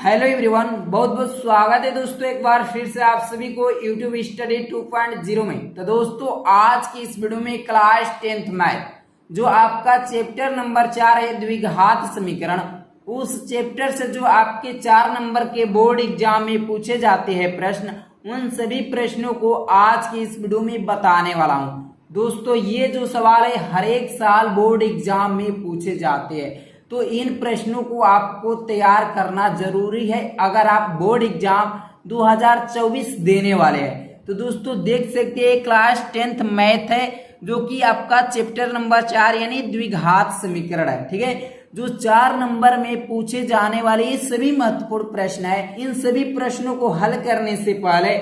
Hello everyone, बहुत बहुत स्वागत है दोस्तों एक बार फिर से आप सभी को यूट्यूब स्टडी 2.0 में। तो दोस्तों आज की इस वीडियो में क्लास 10th मैथ जो आपका चैप्टर नंबर 4 है द्विघात समीकरण, उस चैप्टर से जो आपके 4 नंबर के बोर्ड एग्जाम में पूछे जाते हैं प्रश्न, उन सभी प्रश्नों को आज की इस वीडियो में बताने वाला हूं। दोस्तों ये जो सवाल है हर एक साल बोर्ड एग्जाम में पूछे जाते हैं, तो इन प्रश्नों को आपको तैयार करना जरूरी है अगर आप बोर्ड एग्जाम 2024 देने वाले हैं। तो दोस्तों देख सकते हैं क्लास 10th मैथ है जो कि आपका चैप्टर नंबर 4 यानी द्विघात समीकरण है। ठीक है, जो 4 नंबर में पूछे जाने वाले ये सभी महत्वपूर्ण प्रश्न है। इन सभी प्रश्नों को हल करने से पहले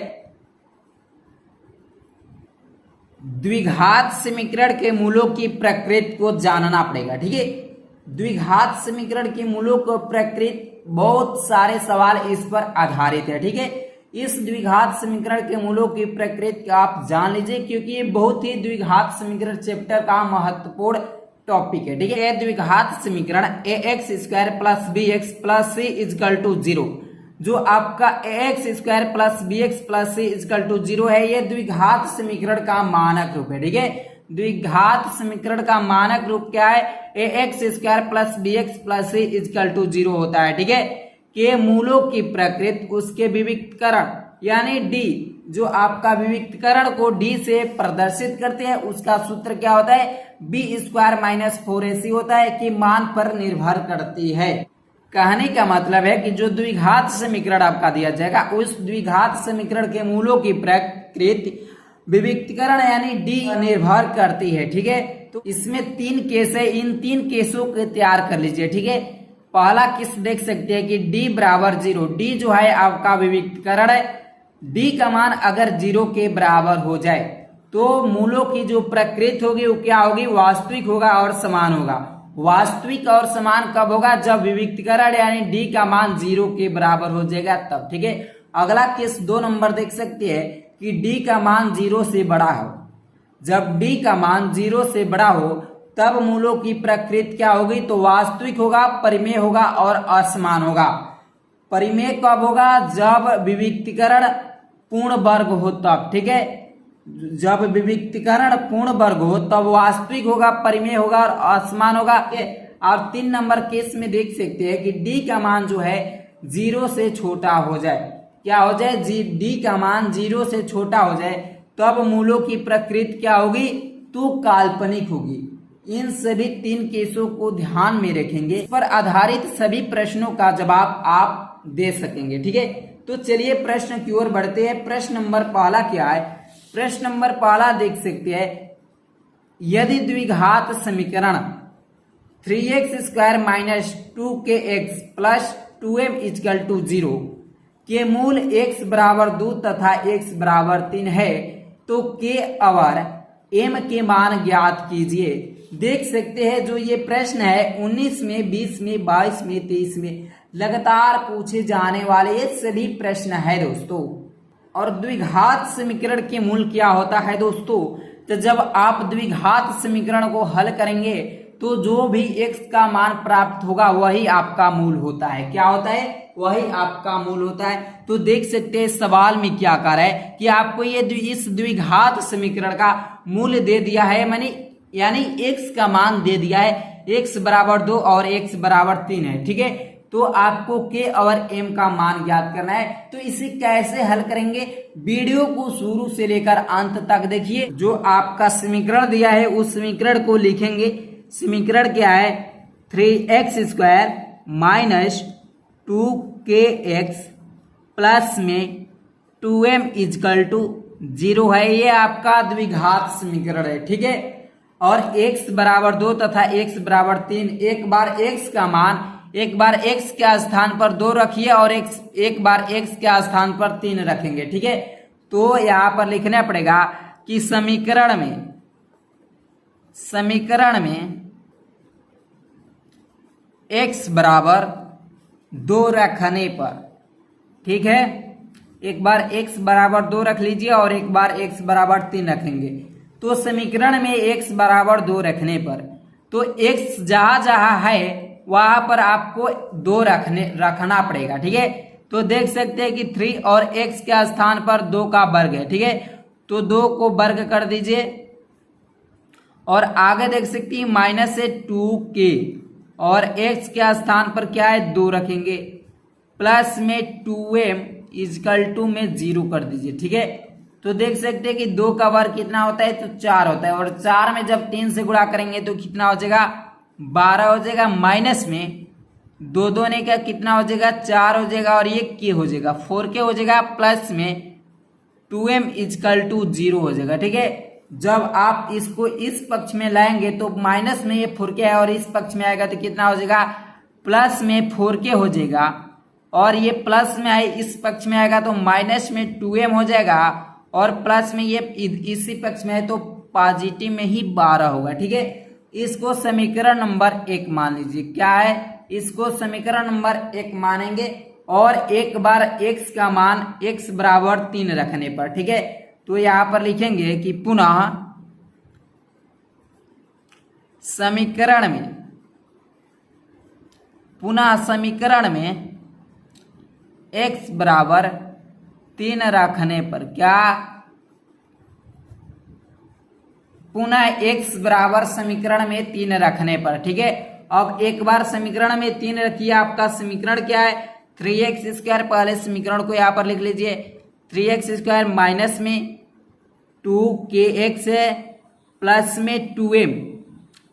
द्विघात समीकरण के मूलों की प्रकृति को जानना पड़ेगा। ठीक है, द्विघात समीकरण के मूलों को प्रकृति बहुत सारे सवाल इस पर आधारित है। ठीक है, इस द्विघात समीकरण के मूलों की प्रकृति आप जान लीजिए क्योंकि ये बहुत ही द्विघात समीकरण चैप्टर का महत्वपूर्ण टॉपिक है। ठीक है, द्विघात समीकरण ax square plus B X plus C equal to 0, जो आपका ax square plus B X plus C equal to 0 है, ये द्विघात समीकरण का मानक रूप है। ठीक है, द्विघात समीकरण का मानक रूप क्या है? ax square plus B X plus C equal to 0 होता है। ठीक है, के मूलों की प्रकृति उसके विविक्तकरण यानी d, जो आपका विविक्तकरण को d से प्रदर्शित करते हैं, उसका सूत्र क्या होता है? बी स्क्वायर माइनस 4ac होता है, कि मान पर निर्भर करती है। कहने का मतलब है कि जो द्विघात समीकरण आपका दिया जाएगा उस द्विघात समीकरण के मूलों की प्रकृति विविक्तकरण यानी डी निर्भर करती है। ठीक है, तो इसमें 3 केस है, इन 3 केसों को तैयार कर लीजिए। ठीक है, पहला केस देख सकते हैं कि डी बराबर 0, डी जो है आपका विविक्तकरण है, डी का मान अगर 0 के बराबर हो जाए तो मूलों की जो प्रकृति होगी वो क्या होगी? वास्तविक होगा और समान होगा। वास्तविक और समान कब होगा? जब विविक्तकरण यानी डी का मान 0 के बराबर हो जाएगा तब। ठीक है, अगला केस 2 नंबर देख सकते हैं कि d का मान 0 से बड़ा हो। जब d का मान 0 से बड़ा हो तब मूलों की प्रकृति क्या होगी? तो वास्तविक होगा, परिमेय होगा और असमान होगा। परिमेय कब होगा? जब विविक्तकरण पूर्ण वर्ग हो तब। ठीक है, जब विविक्तकरण पूर्ण वर्ग हो तब वास्तविक होगा, परिमेय होगा और असमान होगा। और 3 नंबर केस में देख सकते हैं कि d का मान जो है 0 से छोटा हो जाए। क्या हो जाए? d का मान 0 से छोटा हो जाए तब मूलों की प्रकृति क्या होगी? तो काल्पनिक होगी। इन सभी 3 केसों को ध्यान में रखेंगे, इस पर आधारित सभी प्रश्नों का जवाब आप दे सकेंगे। ठीक है, तो चलिए प्रश्न की ओर बढ़ते हैं। प्रश्न नंबर पहला क्या है? प्रश्न नंबर पहला देख सकते हैं, यदि द्विघात समीकरण 3x square minus 2kx plus 2m equal to 0 के मूल x बराबर 2 तथा x बराबर 3 है तो k और m के मान ज्ञात कीजिए। देख सकते हैं जो ये प्रश्न है 19 में, 20 में, 22 में, 23 में लगातार पूछे जाने वाले ये सभी प्रश्न है दोस्तों। और द्विघात समीकरण के मूल क्या होता है दोस्तों? तो जब आप द्विघात समीकरण को हल करेंगे तो जो भी x का मान प्राप्त होगा वही आपका मूल होता है। क्या होता है? वही आपका मूल होता है। तो देख सकते हैं सवाल में क्या कर रहा है कि आपको ये इस द्विघात समीकरण का मूल्य दे दिया है, यानी x का मान दे दिया है, x बराबर 2 और x बराबर 3 है। ठीक है, तो आपको k और m का मान ज्ञात करना है। तो इसे कैसे हल करेंगे? वीडियो को शुरू से लेकर अंत तक देखिए। जो आपका समीकरण दिया है उस समीकरण को लिखेंगे। समीकरण क्या है? 3x square minus 2kx plus में 2m इजकल टू 0 है, ये आपका द्विघात समीकरण है। ठीक है, और x बराबर 2 तथा x बराबर 3, एक बार x के स्थान पर 2 रखिए और एक बार x के स्थान पर 3 रखेंगे। ठीक है, तो यहाँ पर लिखना पड़ेगा कि समीकरण में x बराबर 2 रखने पर, ठीक है, एक बार x बराबर 2 रख लीजिए और एक बार x बराबर 3 रखेंगे। तो समीकरण में x बराबर 2 रखने पर तो x जहां जहां है वहां पर आपको 2 रखना पड़ेगा। ठीक है, तो देख सकते हैं कि 3 और x के स्थान पर 2 का वर्ग है। ठीक है, तो 2 को वर्ग कर दीजिए और आगे देख सकते हैं माइनस से 2k और x के स्थान पर क्या है 2 रखेंगे, प्लस में 2m इजकल टू में 0 कर दीजिए। ठीक है, तो देख सकते हैं कि 2 का वर्ग कितना होता है, तो 4 होता है, और 4 में जब 3 से गुणा करेंगे तो कितना हो जाएगा 12 हो जाएगा, माइनस में 2 2 ने क्या कितना हो जाएगा 4 हो जाएगा, और ये k हो जाएगा 4k हो जाएगा, प्लस में 2m इजकल टू 0 हो जाएगा। ठीक है, जब आप इसको इस पक्ष में लाएंगे तो माइनस में ये 4k है और इस पक्ष में आएगा तो कितना हो जाएगा प्लस में 4k हो जाएगा, और ये प्लस में आए इस पक्ष में आएगा तो माइनस में 2m हो जाएगा, और प्लस में ये इसी पक्ष में है तो पॉजिटिव में ही 12 होगा। ठीक है, इसको समीकरण नंबर 1 मान लीजिए। क्या है, इसको समीकरण नंबर 1 मानेंगे, और एक बार x का मान x बराबर 3 रखने पर। ठीक है, तो यहां पर लिखेंगे कि पुनः समीकरण में x बराबर 3 रखने पर, क्या पुनः x बराबर समीकरण में 3 रखने पर। ठीक है, अब एक बार समीकरण में 3 रखिए, आपका समीकरण क्या है 3x²। पहले समीकरण को यहाँ पर लिख लीजिए, 3x² माइनस में 2kx है, प्लस में 2m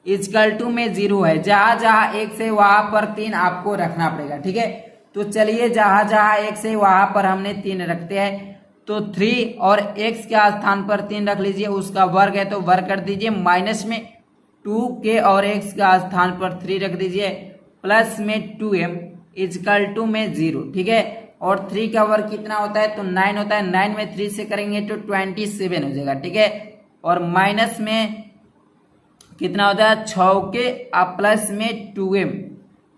इजकल टू में 0 है। जहां जहां x है वहां पर 3 आपको रखना पड़ेगा। ठीक है, तो चलिए जहां जहां x है वहां पर हमने 3 रखते हैं, तो 3 और x के स्थान पर 3 रख लीजिए, उसका वर्ग है तो वर्ग कर दीजिए, माइनस में 2k और x के स्थान पर 3 रख दीजिए, प्लस में 2m इजकल टू में 0। ठीक है, और 3 का वर्ग कितना होता है तो 9 होता है, 9 में 3 से करेंगे तो 27 हो जाएगा। ठीक है, और माइनस में कितना होता है 6k प्लस में 2m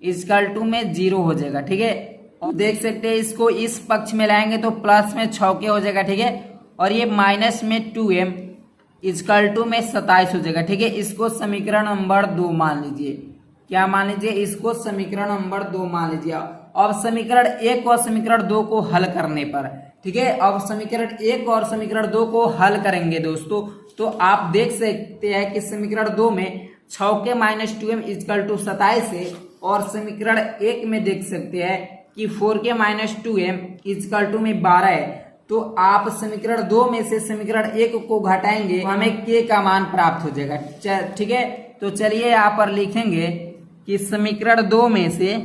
इजकल टू में 0 हो जाएगा। ठीक है, और देख सकते हैं इसको इस पक्ष में लाएंगे तो प्लस में 6k हो जाएगा। ठीक है, और ये माइनस में 2m इजकल टू में 27 हो जाएगा। ठीक है, इसको समीकरण नंबर 2 मान लीजिए। क्या मान लीजिए, इसको समीकरण नंबर 2 मान लीजिए। अब समीकरण 1 और समीकरण 2 को हल करने पर, ठीक है, अब समीकरण 1 और समीकरण 2 को हल करेंगे दोस्तों, तो आप देख सकते हैं कि समीकरण 2 में 6k minus 2m equal to 27 है, और समीकरण 1 में देख सकते हैं कि 4k minus 2m equal to में 12 है। तो आप समीकरण 2 में से समीकरण 1 को घटाएंगे तो हमें k का मान प्राप्त हो जाएगा। ठीक है, तो चलिए यहाँ पर लिखेंगे कि समीकरण 2 में से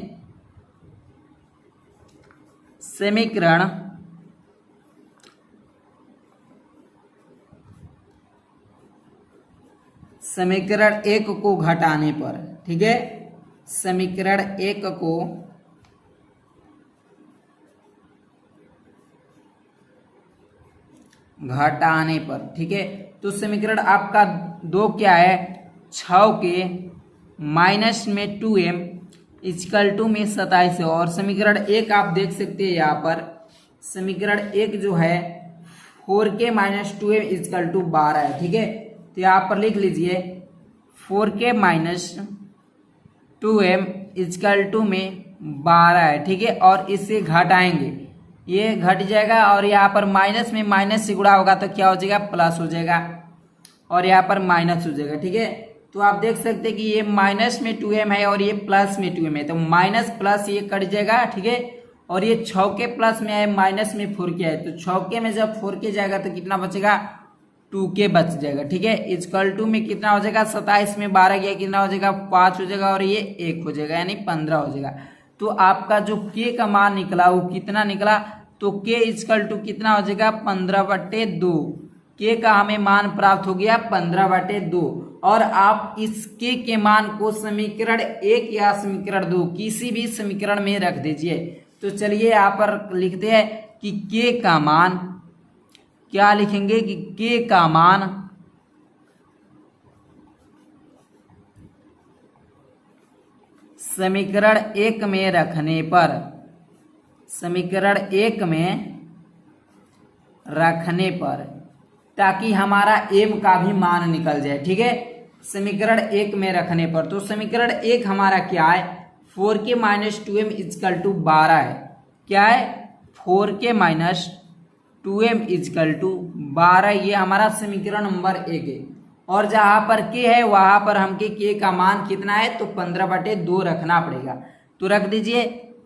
समीकरण 1 को घटाने पर, ठीक है, समीकरण 1 को घटाने पर, ठीक है, तो समीकरण आपका 2 क्या है 6k माइनस में 2m इजकल टू में 27 है, और समीकरण 1 आप देख सकते हैं यहाँ पर समीकरण 1 जो है 4k minus 2m equal to 12 है। ठीक है, तो यहाँ पर लिख लीजिए 4k minus 2m equal to में 12 है। ठीक है, और इससे घटाएंगे, ये घट जाएगा, और यहाँ पर माइनस में माइनस से गुणा होगा तो क्या हो जाएगा प्लस हो जाएगा, और यहाँ पर माइनस हो जाएगा। ठीक है, तो आप देख सकते हैं कि ये माइनस में 2m है और ये प्लस में 2m है, तो माइनस प्लस ये कट जाएगा। ठीक है, और ये 6k प्लस में है, माइनस में 4k है, तो 6k में जब 4k जाएगा तो कितना बचेगा 2k बच जाएगा। ठीक है, इजकल टू में कितना हो जाएगा 27 में 12 गया कितना हो जाएगा 5 हो जाएगा, और ये 1 हो जाएगा यानी 15 हो जाएगा। तो आपका जो k का मान निकला वो कितना निकला, तो k इजकल टू कितना हो जाएगा 15/2। k का हमें मान प्राप्त हो गया 15/2, और आप इस k के मान को समीकरण 1 या समीकरण 2 किसी भी समीकरण में रख दीजिए। तो चलिए यहाँ पर लिखते हैं कि k का मान, क्या लिखेंगे कि k का मान समीकरण 1 में रखने पर, समीकरण 1 में रखने पर, ताकि हमारा m का भी मान निकल जाए। ठीक है, समीकरण 1 में रखने पर, तो समीकरण 1 हमारा क्या है 4k minus 2m equal to 12 है। क्या है? 4k minus 2m equal to 12, ये हमारा समीकरण नंबर 1 है। और जहां पर k है वहां पर हमके k का मान कितना है? तो 15/2 रखना पड़ेगा। तो रख दीजिए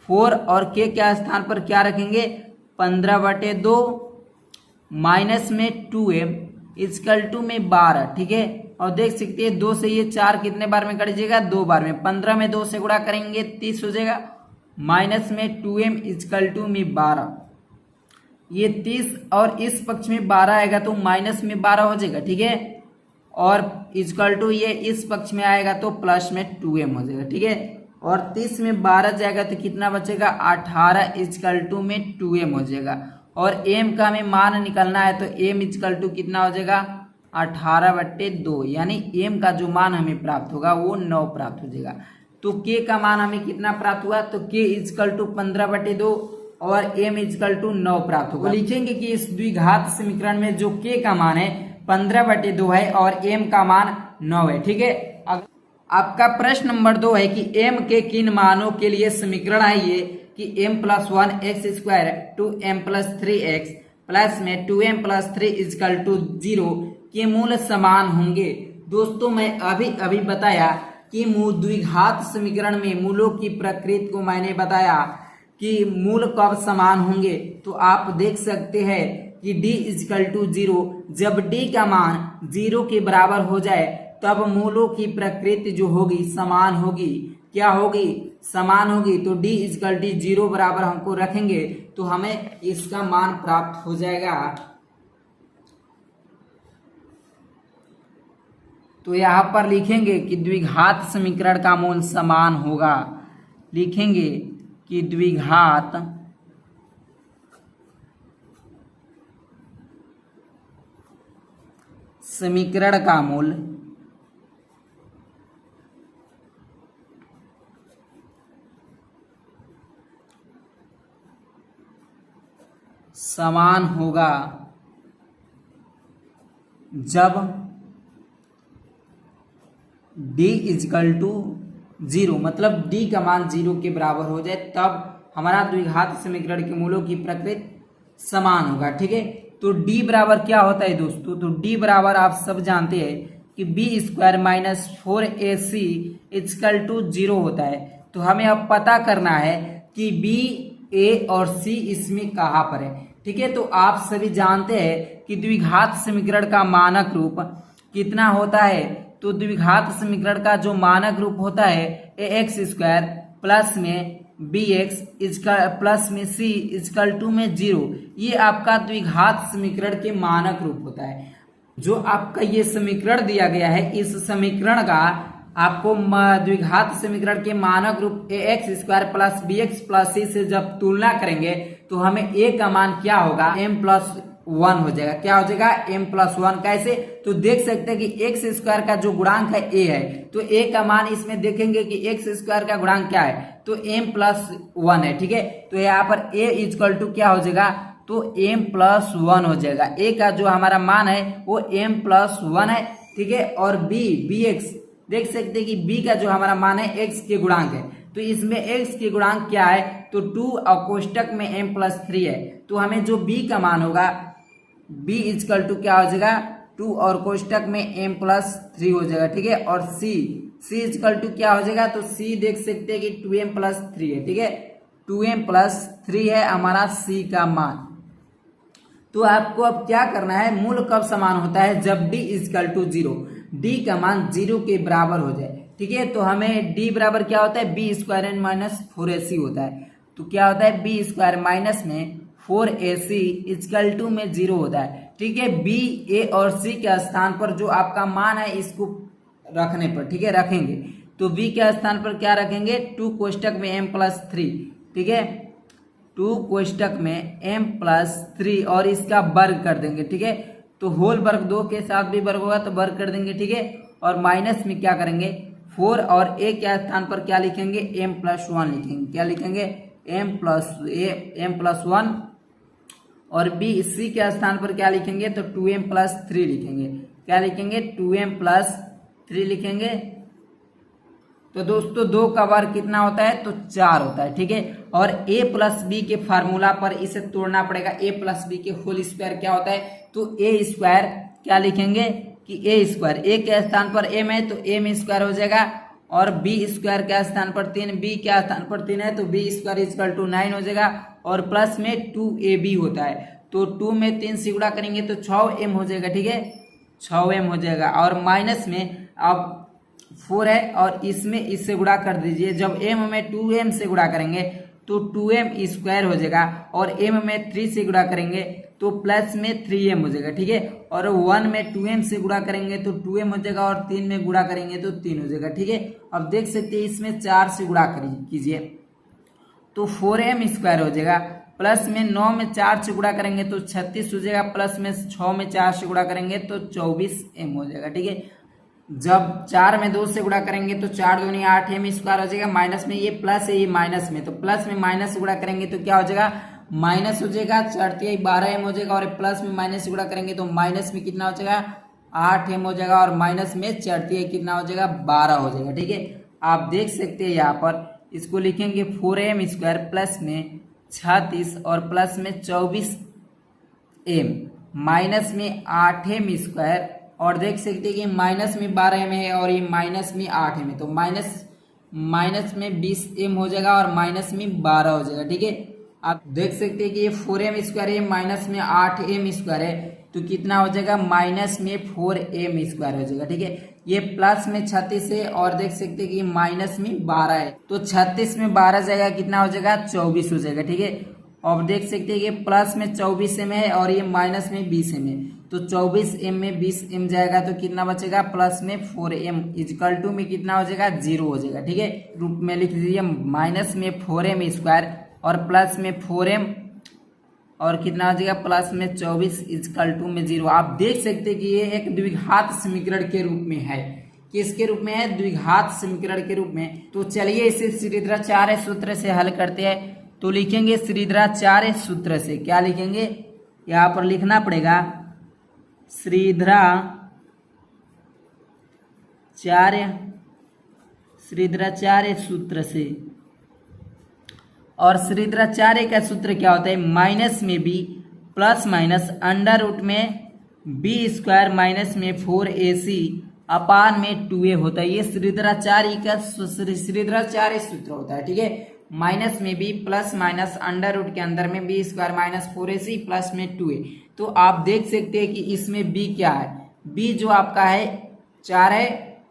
4 और k के स्थान पर क्या रखेंगे? 15/2 माइनस में 2m इजकल टू में 12। ठीक है, और देख सकते हैं 2 से ये 4 कितने बार में कट जाएगा? 2 बार में। 15 में 2 से गुणा करेंगे 30 हो जाएगा, माइनस में 2m इजकल टू में 12, ये 30 और इस पक्ष में 12 आएगा तो माइनस में 12 हो जाएगा। ठीक है, और इजकल टू ये इस पक्ष में आएगा तो प्लस में 2m हो जाएगा। ठीक है, और 30 में 12 जाएगा तो कितना बचेगा? 18 इजकल टू में 2m हो जाएगा। और m का हमें मान निकलना है तो m इजकल टू कितना हो जाएगा? 18/2, यानी m का जो मान हमें प्राप्त होगा वो 9 प्राप्त हो जाएगा। तो k का मान हमें कितना प्राप्त हुआ? तो k इजकल टू 15/2 और m इजकल टू 9 प्राप्त होगा। तो लिखेंगे कि इस द्विघात समीकरण में जो k का मान है 15/2 है और m का मान 9 है। ठीक है, आपका प्रश्न नंबर 2 है कि m के किन मानों के लिए समीकरण है ये कि m+1 x² to m+3x plus में 2m+3 इजकल टू 0 के मूल समान होंगे। दोस्तों मैं अभी बताया कि द्विघात समीकरण में मूलों की प्रकृति को मैंने बताया कि मूल कब समान होंगे। तो आप देख सकते हैं कि d इजकल टू 0, जब d का मान 0 के बराबर हो जाए तब मूलों की प्रकृति जो होगी समान होगी। क्या होगी? समान होगी। तो d इजकल टू 0 बराबर हमको रखेंगे तो हमें इसका मान प्राप्त हो जाएगा। तो यहाँ पर लिखेंगे कि द्विघात समीकरण का मूल समान होगा। लिखेंगे कि द्विघात समीकरण का मूल समान होगा जब d इजकल टू 0, मतलब d का मान 0 के बराबर हो जाए तब हमारा द्विघात समीकरण के मूलों की प्रकृति समान होगा। ठीक है, तो d बराबर क्या होता है दोस्तों? तो d बराबर आप सब जानते हैं कि b² minus 4ac is equal to 0 होता है। तो हमें अब पता करना है कि b, a और c इसमें कहाँ पर है। ठीक है, तो आप सभी जानते हैं कि द्विघात समीकरण का मानक रूप कितना होता है? तो द्विघात समीकरण का जो मानक रूप होता है ax² प्लस में bx प्लस में c इजकल टू में 0, ये आपका द्विघात समीकरण के मानक रूप होता है। जो आपका ये समीकरण दिया गया है, इस समीकरण का आपको द्विघात समीकरण के मानक रूप ax² plus bx plus c से जब तुलना करेंगे तो हमें a का मान क्या होगा? m+1 हो जाएगा। क्या हो जाएगा? m+1। कैसे? तो देख सकते हैं कि x² का जो गुणांक है a है, तो a का मान इसमें देखेंगे कि x² का गुणांक क्या है? तो m+1 है। ठीक है, तो यहाँ पर a इजकल टू क्या हो जाएगा? तो m+1 हो जाएगा। a का जो हमारा मान है वो m+1 है। ठीक है, और bx देख सकते हैं कि b का जो हमारा मान है x के गुणांक है, तो इसमें x के गुणांक क्या है? तो 2 और कोष्टक में m+3 है। तो हमें जो b का मान होगा b इजकल टू क्या हो जाएगा? 2 और कोष्टक में m+3 हो जाएगा। ठीक है, और c इजकल टू क्या हो जाएगा? तो c देख सकते हैं कि 2m+3 है। ठीक है, 2m+3 है हमारा c का मान। तो आपको अब क्या करना है? मूल कब समान होता है? जब d इजकल टू 0, d का मान 0 के बराबर हो जाए। ठीक है, तो हमें d बराबर क्या होता है? b² माइनस 4ac होता है। तो क्या होता है? b² माइनस में 4ac इजकल टू में 0 होता है। ठीक है, b, a और c के स्थान पर जो आपका मान है इसको रखने पर, ठीक है, रखेंगे। तो b के स्थान पर क्या रखेंगे? 2 कोष्टक में m+3। ठीक है, 2 कोष्टक में m+3 और इसका वर्ग कर देंगे। ठीक है, तो होल वर्ग 2 के साथ भी वर्ग होगा तो वर्ग कर देंगे। ठीक है, और माइनस में क्या करेंगे? 4 और a के स्थान पर क्या लिखेंगे? m+1 लिखेंगे। क्या लिखेंगे? m+1। और b, c के स्थान पर क्या लिखेंगे? तो 2m+3 लिखेंगे। क्या लिखेंगे? 2m+3 लिखेंगे। तो दोस्तों 2 का वर्ग कितना होता है, तो 4 होता है। ठीक है, और a प्लस बी के फार्मूला पर इसे तोड़ना पड़ेगा। a प्लस बी के होल स्क्वायर क्या होता है, तो a स्क्वायर क्या लिखेंगे कि a स्क्वायर, a के स्थान पर m है तो m स्क्वायर हो जाएगा, और b स्क्वायर के स्थान पर 3, b के स्थान पर 3 है तो b स्क्वायर इक्वल टू 9 हो जाएगा, और प्लस में 2ab होता है, तो 2 में 3 से गुणा करेंगे तो 6m हो जाएगा। ठीक है, 6m हो जाएगा, और माइनस में अब 4 है और इसमें इससे गुणा कर दीजिए। जब m में 2m से गुणा करेंगे तो 2m स्क्वायर हो जाएगा, और m में 3 से गुणा करेंगे तो प्लस में 3m हो जाएगा। ठीक है, और 1 में 2m से गुणा करेंगे तो 2m हो जाएगा, और 3 में गुणा करेंगे तो 3 हो जाएगा। ठीक है, अब देख सकते हैं इसमें 4 से गुणा कीजिए तो 4m स्क्वायर हो जाएगा, प्लस में 9 में 4 से गुणा करेंगे तो 36 हो जाएगा, प्लस में 6 में 4 से गुणा करेंगे तो 24m हो जाएगा। ठीक है, जब 4 में 2 से गुणा करेंगे तो 4 दूनी 8m स्क्वायर हो जाएगा, माइनस में ये प्लस है ये माइनस में, तो प्लस में माइनस से गुणा करेंगे तो क्या हो जाएगा, माइनस हो जाएगा, 4 12m हो जाएगा, और प्लस में माइनस से गुणा करेंगे तो माइनस में कितना हो जाएगा 8m हो जाएगा, और माइनस में 4 कितना हो जाएगा 12 हो जाएगा। ठीक है, आप देख सकते हैं यहाँ पर इसको लिखेंगे 4m स्क्वायर प्लस में 36 और प्लस में 24m माइनस में 8m स्क्वायर, और देख सकते हैं कि माइनस में 12m है और ये माइनस में 8m है, तो माइनस में 20m हो जाएगा और माइनस में 12 हो जाएगा। ठीक है, आप देख सकते हैं कि ये 4m स्क्वायर है, माइनस में 8m स्क्वायर है, तो कितना हो जाएगा माइनस में 4m स्क्वायर हो जाएगा। ठीक है, ये प्लस में 36 है, और देख सकते हैं कि माइनस में 12 है, तो 36 में 12 जाएगा कितना हो जाएगा 24 हो जाएगा। ठीक है, अब देख सकते हैं कि प्लस में 24m है और ये माइनस में 20m है, तो 24m में 20m जाएगा तो कितना बचेगा प्लस में 4m इक्वल टू में कितना हो जाएगा 0 हो जाएगा। ठीक है, रूप में लिख दीजिए माइनस में 4m स्क्वायर और प्लस में 4m और कितना हो जाएगा प्लस में 24 इक्वल टू में 0। आप देख सकते हैं कि ये एक द्विघात समीकरण के रूप में है। किसके रूप में है, द्विघात समीकरण के रूप में। तो चलिए इसे श्रीधराचार्य सूत्र से हल करते हैं। तो लिखेंगे श्रीधराचार्य सूत्र से, क्या लिखेंगे, यहाँ पर लिखना पड़ेगा श्रीधराचार्य सूत्र से। और श्रीधराचार्य का सूत्र क्या होता है, माइनस में B plus minus under root में बी स्क्वायर माइनस में 4ac अपान में 2a होता है। ये श्रीधराचार्य सूत्र होता है। ठीक है, माइनस में B plus minus under root के अंदर में B square minus 4ac plus में 2a। तो आप देख सकते हैं कि इसमें b क्या है, b जो आपका है 4 है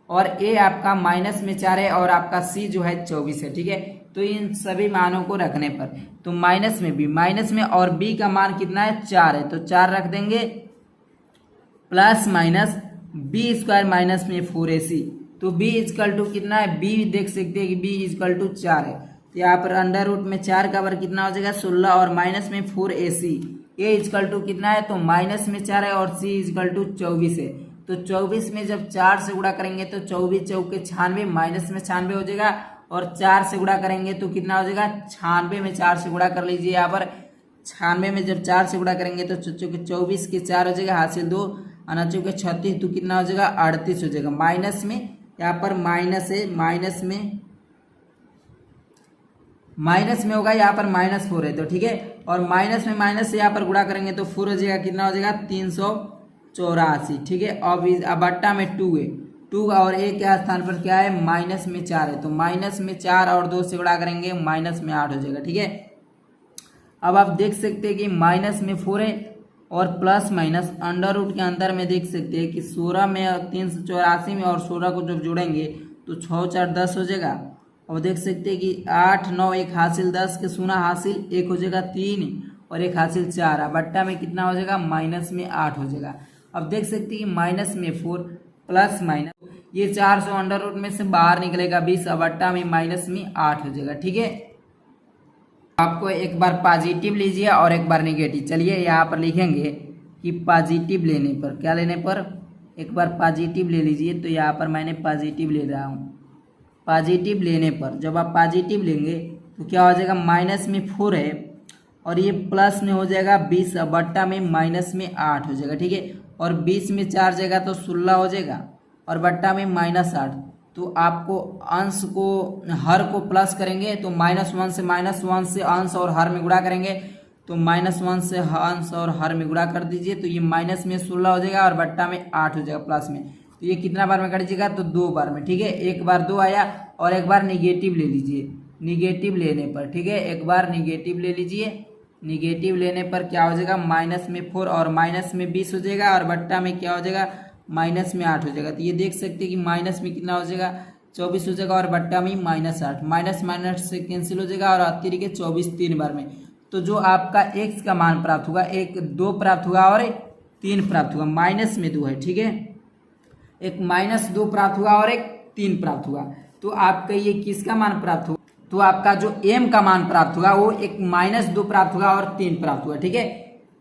और a आपका माइनस में 4 है और आपका c जो है 24 है। ठीक है, तो इन सभी मानों को रखने पर तो माइनस में b माइनस में और b का मान कितना है 4 है, तो 4 रख देंगे plus minus b square minus में 4ac, तो b इक्वल टू कितना है, b देख सकते हैं कि b इक्वल टू 4 है, तो यहाँ पर अंडर रूट में 4 का वर्ग कितना हो जाएगा 16 और माइनस में 4ac, a इक्वल टू कितना है, तो माइनस में 4 है और c इक्वल टू 24 है, तो 24 में जब 4 से गुणा करेंगे तो 24 चौके 96 माइनस में 96 हो जाएगा, और 4 से गुणा करेंगे तो कितना हो जाएगा 96 में 4 से गुणा कर लीजिए। यहाँ पर 96 में जब 4 से गुणा करेंगे तो चौके 24 के 4 हो जाएगा, हासिल 2 अनाचों के 36, तो कितना हो जाएगा 38 हो जाएगा। माइनस में यहाँ पर माइनस है, माइनस में होगा यहाँ पर -4 है, तो ठीक है, और माइनस में माइनस से यहाँ पर गुणा करेंगे तो 4 हो जाएगा, कितना हो जाएगा 384। ठीक है, अब बट्टा में 2 है, 2 और a के स्थान पर क्या है माइनस में 4 है, तो माइनस में 4 और 2 से गुणा करेंगे माइनस में 8 हो जाएगा। ठीक है, अब आप देख सकते हैं कि माइनस में 4 है और प्लस माइनस अंडर रूट के अंदर में देख सकते हैं कि 16 में 384 में और 16 को जब जोड़ेंगे तो 6 4 10 हो जाएगा। और देख सकते हैं कि 8 9 1 हासिल 10 के 0 हासिल 1 हो जाएगा 3 और 1 हासिल 4, बट्टा में कितना हो जाएगा माइनस में 8 हो जाएगा। अब देख सकते हैं कि माइनस में 4 प्लस माइनस ये 400 अंडर रूट में से बाहर निकलेगा 20, बट्टा में माइनस में 8 हो जाएगा। ठीक है, आपको एक बार पॉजिटिव लीजिए और एक बार नेगेटिव। चलिए यहाँ पर लिखेंगे कि पॉजिटिव लेने पर, क्या लेने पर, एक बार पॉजिटिव ले लीजिए, तो यहाँ पर मैंने पॉजिटिव ले रहा हूँ। पॉजिटिव लेने पर जब आप पॉजिटिव लेंगे तो क्या हो जाएगा, माइनस में 4 है और ये प्लस में हो जाएगा 20, बट्टा में माइनस में 8 हो जाएगा। ठीक है, और 20 में 4 जाएगा तो 16 हो जाएगा और बट्टा में -8, तो आपको अंश को हर को प्लस करेंगे तो -1 से अंश और हर में गुणा करेंगे तो -1 से अंश और हर में गुणा कर दीजिए तो ये माइनस में 16 हो जाएगा और बट्टा में 8 हो जाएगा प्लस में। तो ये कितना बार में कट जाएगा तो 2 बार में, ठीक है। एक बार 2 आया और एक बार निगेटिव ले लीजिए, निगेटिव लेने पर, ठीक है, एक बार निगेटिव ले लीजिए। निगेटिव लेने पर क्या हो जाएगा माइनस में 4 और माइनस में 20 हो जाएगा और बट्टा में क्या हो जाएगा माइनस में 8 हो जाएगा। तो ये देख सकते हैं कि माइनस में कितना हो जाएगा 24 हो जाएगा और बट्टा में -8, माइनस माइनस से कैंसिल हो जाएगा और अतिरिक्त 24 3 बार में। तो जो आपका x का मान प्राप्त होगा, एक 2 प्राप्त होगा और 3 प्राप्त होगा, माइनस में 2 है, ठीक है, एक -2 प्राप्त हुआ और एक 3 प्राप्त हुआ। तो आपका ये किसका मान प्राप्त हुआ, तो आपका जो m का मान प्राप्त होगा वो एक -2 प्राप्त होगा और 3 प्राप्त हुआ, ठीक है।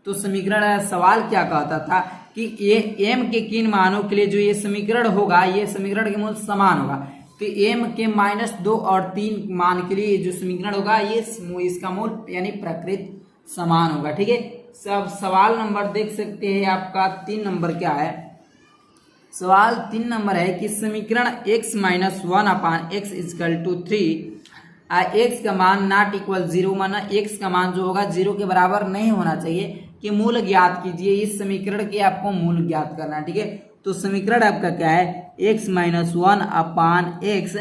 तो समीकरण सवाल क्या कहता था कि ये m के किन मानों के लिए जो ये समीकरण होगा, ये समीकरण के मूल समान होगा। तो m के -2 और 3 मान के लिए जो समीकरण होगा ये इसका मूल यानी प्रकृत समान होगा, ठीक है। सब सवाल नंबर देख सकते हैं आपका 3 नंबर क्या है। सवाल 3 नंबर है कि समीकरण x - 1/x = 3 x का मान नॉट इक्वल 0, माना x का मान जो होगा 0 के बराबर नहीं होना चाहिए कि मूल ज्ञात कीजिए। इस समीकरण के आपको मूल ज्ञात करना है, ठीक है। तो समीकरण आपका क्या है x - 1/x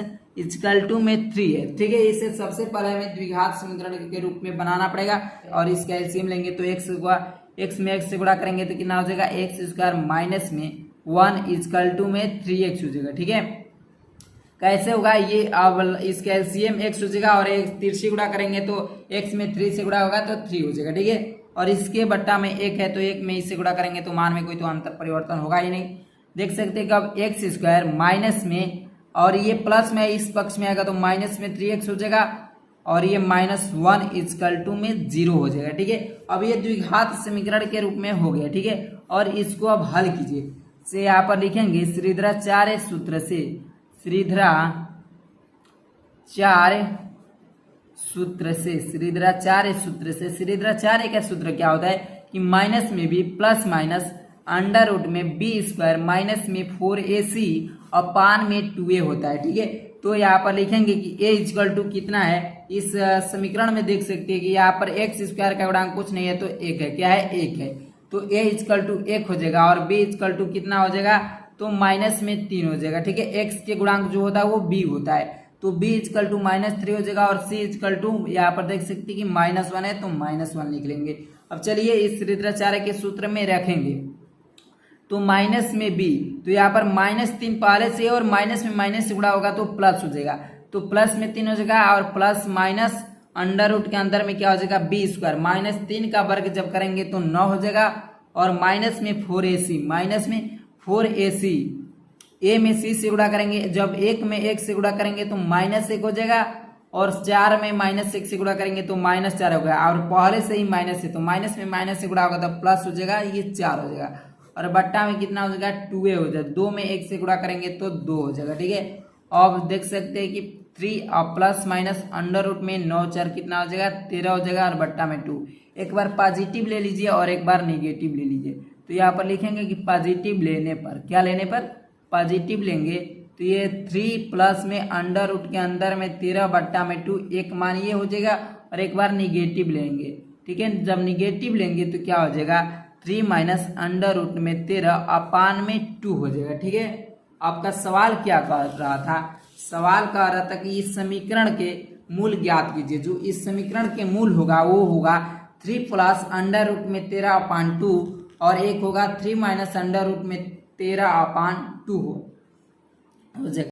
= में 3 है, ठीक है। इसे सबसे पहले हमें द्विघात समीकरण के रूप में बनाना पड़ेगा और इसका एलसीएम लेंगे तो x में x से गुणा करेंगे तो कितना हो जाएगा x² माइनस में 1 = में 3x हो जाएगा, ठीक है। कैसे होगा ये, अब इसका एलसीएम x हो जाएगा और एक तिरछी गुणा करेंगे तो x में 3 से गुणा होगा तो 3 हो जाएगा, ठीक है। और इसके बट्टा में 1 है तो 1 में इससे गुणा करेंगे तो मान में कोई तो अंतर परिवर्तन होगा ही नहीं। देख सकते हैं कि अब x² माइनस में और ये प्लस में इस पक्ष में आएगा तो माइनस में 3x हो जाएगा और ये -1 = में 0 हो जाएगा, ठीक है। अब ये द्विघात समीकरण के रूप में हो गया, ठीक है। और इसको अब हल कीजिए से यहाँ पर लिखेंगे श्रीधराचार्य सूत्र से, श्रीधराचार्य का सूत्र क्या होता है कि माइनस में भी प्लस माइनस √b² माइनस में 4ac अपान में 2a होता है, ठीक है। तो यहाँ पर लिखेंगे कि a = कितना है, इस समीकरण में देख सकते हैं कि यहाँ पर x² का गुणांक कुछ नहीं है तो 1 है, क्या है 1 है। तो a = 1 हो जाएगा और b = कितना हो जाएगा तो माइनस में 3 हो जाएगा, ठीक है। x के गुणांक जो होता है वो b होता है तो b = -3 हो जाएगा और c = यहाँ पर देख सकते हैं कि -1 है तो -1 लिख लेंगे। अब चलिए इस श्रीधराचार्य के सूत्र में रखेंगे तो माइनस में b, तो यहाँ पर -3 पहले से और माइनस में माइनस से गुणा होगा तो प्लस हो जाएगा, तो प्लस में 3 हो जाएगा और प्लस माइनस अंडर के अंदर में क्या हो जाएगा b², -3 का वर्ग जब करेंगे तो 9 हो जाएगा और माइनस में 4ac, a में c से गुणा करेंगे, जब 1 में 1 से गुणा करेंगे तो -1 हो जाएगा और 4 में -1 से गुणा करेंगे तो -4 हो गया और पहले से ही माइनस है तो माइनस में माइनस से गुणा होगा तो प्लस हो जाएगा, ये 4 हो जाएगा और बट्टा में कितना हो जाएगा 2a हो जाएगा, 2 में 1 से गुणा करेंगे तो 2 हो जाएगा, ठीक है। अब देख सकते हैं कि 3 और प्लस माइनस अंडर में 9 4 कितना हो जाएगा 13 हो जाएगा और बट्टा में 2। एक बार पॉजिटिव ले लीजिए और एक बार निगेटिव ले लीजिए। तो यहाँ पर लिखेंगे कि पॉजिटिव लेने पर, क्या लेने पर पॉजिटिव लेंगे तो ये 3 प्लस में अंडर के अंदर में 13 बट्टा में 2, एक मान ये हो जाएगा और एक बार निगेटिव लेंगे, ठीक है। जब निगेटिव लेंगे तो क्या हो जाएगा 3 माइनस अंडर में 13 अपान में 2 हो जाएगा, ठीक है। आपका सवाल क्या कह रहा था, सवाल कह रहा था कि इस समीकरण के मूल ज्ञात कीजिए। जो इस समीकरण के मूल होगा वो होगा 3 प्लस अंडर में 13 अपान 2 और एक होगा 3 माइनस अंडर में 13 अपान 2 हो जाएगा।